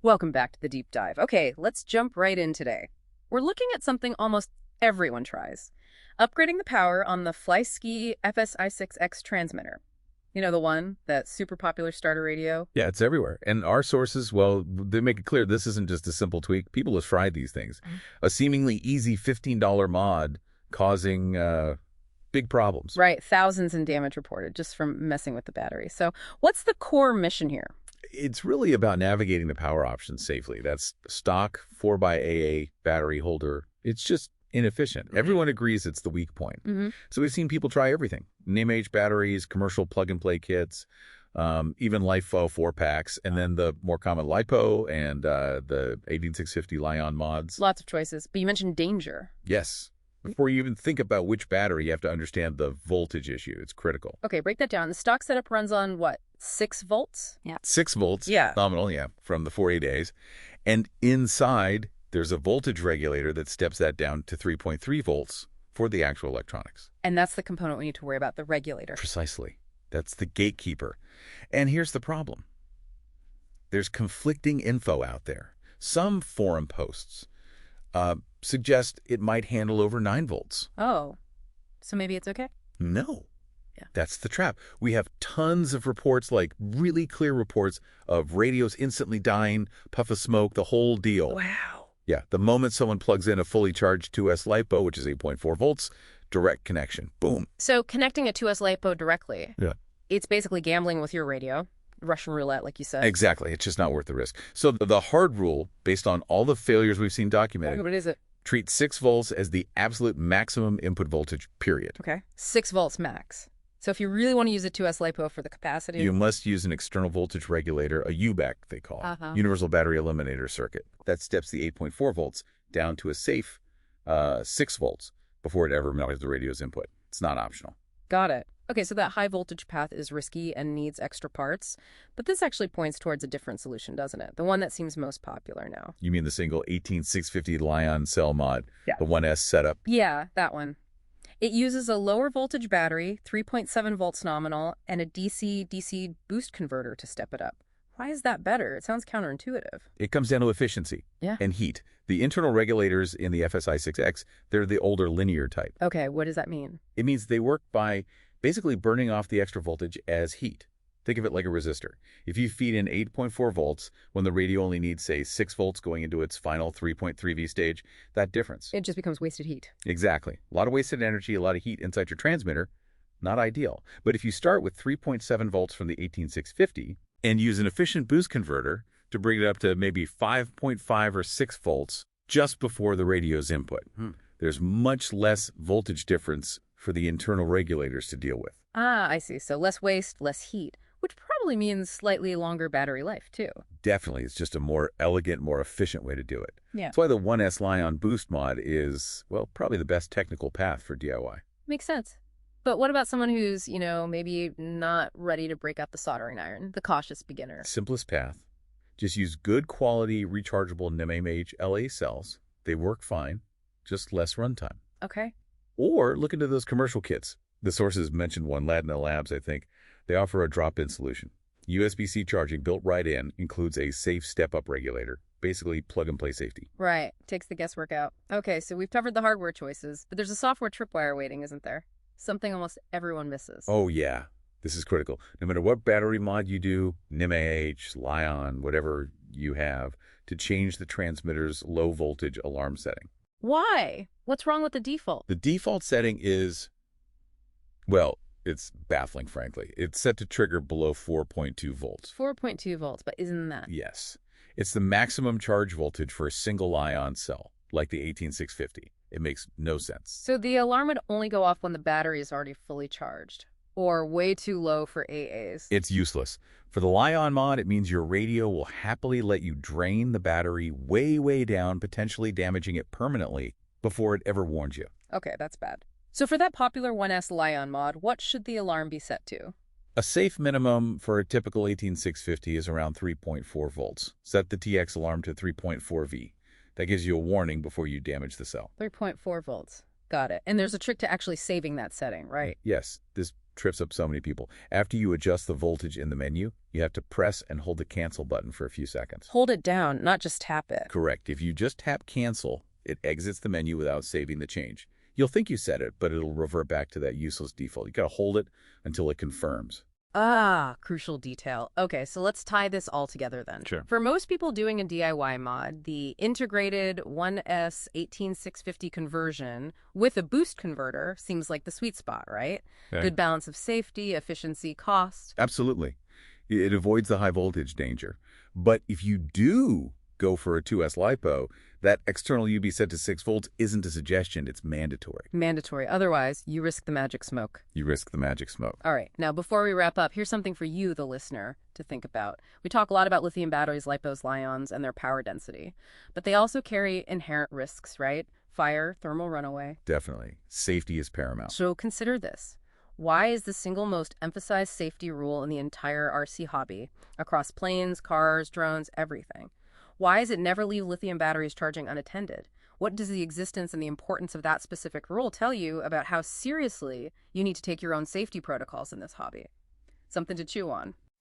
Welcome back to the deep dive. Okay, let's jump right in today. We're looking at something almost everyone tries. Upgrading the power on the FlySki FSI6X transmitter. You know, the one, that super popular starter radio? Yeah, it's everywhere. And our sources, well, they make it clear this isn't just a simple tweak. People have tried these things. A seemingly easy $15 mod causing big problems. Right, thousands in damage reported just from messing with the battery. So what's the core mission here? It's really about navigating the power options safely. That's stock 4xAA battery holder. It's just inefficient. Everyone agrees it's the weak point. So we've seen people try everything. NIMH batteries, commercial plug-and-play kits, even LiFo 4-packs, and then the more common LiPo and the 18650 Li-ion mods. Lots of choices, but you mentioned danger. Yes. Before you even think about which battery, you have to understand the voltage issue. It's critical. Okay, break that down. The stock setup runs on, what, 6 volts? Yeah. 6 volts, Yeah. nominal, from the 4A And inside, there's a voltage regulator that steps that down to 3.3 volts for the actual electronics. And that's the component we need to worry about, the regulator. Precisely. That's the gatekeeper. And here's the problem. There's conflicting info out there. Some forum posts suggest it might handle over 9 volts. Oh, so maybe it's okay? No. Yeah. That's the trap. We have tons of reports, like really clear reports of radios instantly dying, puff of smoke, the whole deal. Wow. Yeah, the moment someone plugs in a fully charged 2S LiPo, which is 8.4 volts, direct connection. Boom. So connecting a 2S LiPo directly, Yeah. it's basically gambling with your radio, Russian roulette, like you said. Exactly. It's just not worth the risk. So the hard rule, based on all the failures we've seen documented, What is it? treat 6 volts as the absolute maximum input voltage, period. Okay. 6 volts max. So if you really want to use a 2S LiPo for the capacity... You must use an external voltage regulator, a UBEC they call it, Universal Battery Eliminator Circuit. That steps the 8.4 volts down to a safe 6 volts before it ever melts the radio's input. It's not optional. Got it. Okay, so that high voltage path is risky and needs extra parts, but this actually points towards a different solution, doesn't it? The one that seems most popular now. You mean the single 18650 Li-ion cell mod, Yeah. the 1S setup? Yeah, that one. It uses a lower voltage battery, 3.7 volts nominal, and a DC-DC boost converter to step it up. Why is that better? It sounds counterintuitive. It comes down to efficiency and heat. The internal regulators in the FSI6X, they're the older linear type. Okay, what does that mean? It means they work by basically burning off the extra voltage as heat. Think of it like a resistor. If you feed in 8.4 volts when the radio only needs, say, 6 volts going into its final 3.3 V stage, that difference. It just becomes wasted heat. Exactly. A lot of wasted energy, a lot of heat inside your transmitter. Not ideal. But if you start with 3.7 volts from the 18650 and use an efficient boost converter to bring it up to maybe 5.5 or 6 volts just before the radio's input, there's much less voltage difference for the internal regulators to deal with. Ah, I see. So less waste, less heat, which probably means slightly longer battery life, too. Definitely. It's just a more elegant, more efficient way to do it. Yeah. That's why the 1S Li-ion Boost mod is, well, probably the best technical path for DIY. Makes sense. But what about someone who's, maybe not ready to break out the soldering iron, the cautious beginner? Simplest path. Just use good quality rechargeable NIMH LA cells. They work fine, just less runtime. Okay. Or look into those commercial kits. The sources mentioned one, Ladna Labs, I think. They offer a drop-in solution. USB-C charging built right in, includes a safe step-up regulator. Basically, plug-and-play safety. Right. Takes the guesswork out. Okay, so we've covered the hardware choices, but there's a software tripwire waiting, isn't there? Something almost everyone misses. Oh, yeah. This is critical. No matter what battery mod you do, NIMH, Li-ion, whatever you have, to change the transmitter's low-voltage alarm setting. Why? What's wrong with the default? The default setting is, well, it's baffling, frankly. It's set to trigger below 4.2 volts. 4.2 volts, but isn't that? Yes. It's the maximum charge voltage for a single ion cell, like the 18650. It makes no sense. So the alarm would only go off when the battery is already fully charged, or way too low for AAs. It's useless. For the Li-ion mod, it means your radio will happily let you drain the battery way, way down, potentially damaging it permanently before it ever warns you. Okay, that's bad. So for that popular 1S Li-ion mod, what should the alarm be set to? A safe minimum for a typical 18650 is around 3.4 volts. Set the TX alarm to 3.4 V. That gives you a warning before you damage the cell. 3.4 volts. Got it. And there's a trick to actually saving that setting, right? Yes. This trips up so many people. After you adjust the voltage in the menu, you have to press and hold the cancel button for a few seconds. Hold it down, not just tap it. Correct. If you just tap cancel, it exits the menu without saving the change. You'll think you set it, but it'll revert back to that useless default. You got to hold it until it confirms. Ah, crucial detail. Okay, so let's tie this all together then. Sure. For most people doing a DIY mod, the integrated 1S 18650 conversion with a boost converter seems like the sweet spot, right? Okay. Good balance of safety, efficiency, cost. Absolutely. It avoids the high voltage danger. But if you do go for a 2S LiPo, that external UB set to 6 volts isn't a suggestion, it's mandatory. Mandatory. Otherwise, you risk the magic smoke. You risk the magic smoke. All right. Now, before we wrap up, here's something for you, the listener, to think about. We talk a lot about lithium batteries, LiPos, Li-ions, and their power density. But they also carry inherent risks, right? Fire, thermal runaway. Definitely. Safety is paramount. So consider this. Why is the single most emphasized safety rule in the entire RC hobby, across planes, cars, drones, everything? Why is it never leave lithium batteries charging unattended? What does the existence and the importance of that specific rule tell you about how seriously you need to take your own safety protocols in this hobby? Something to chew on.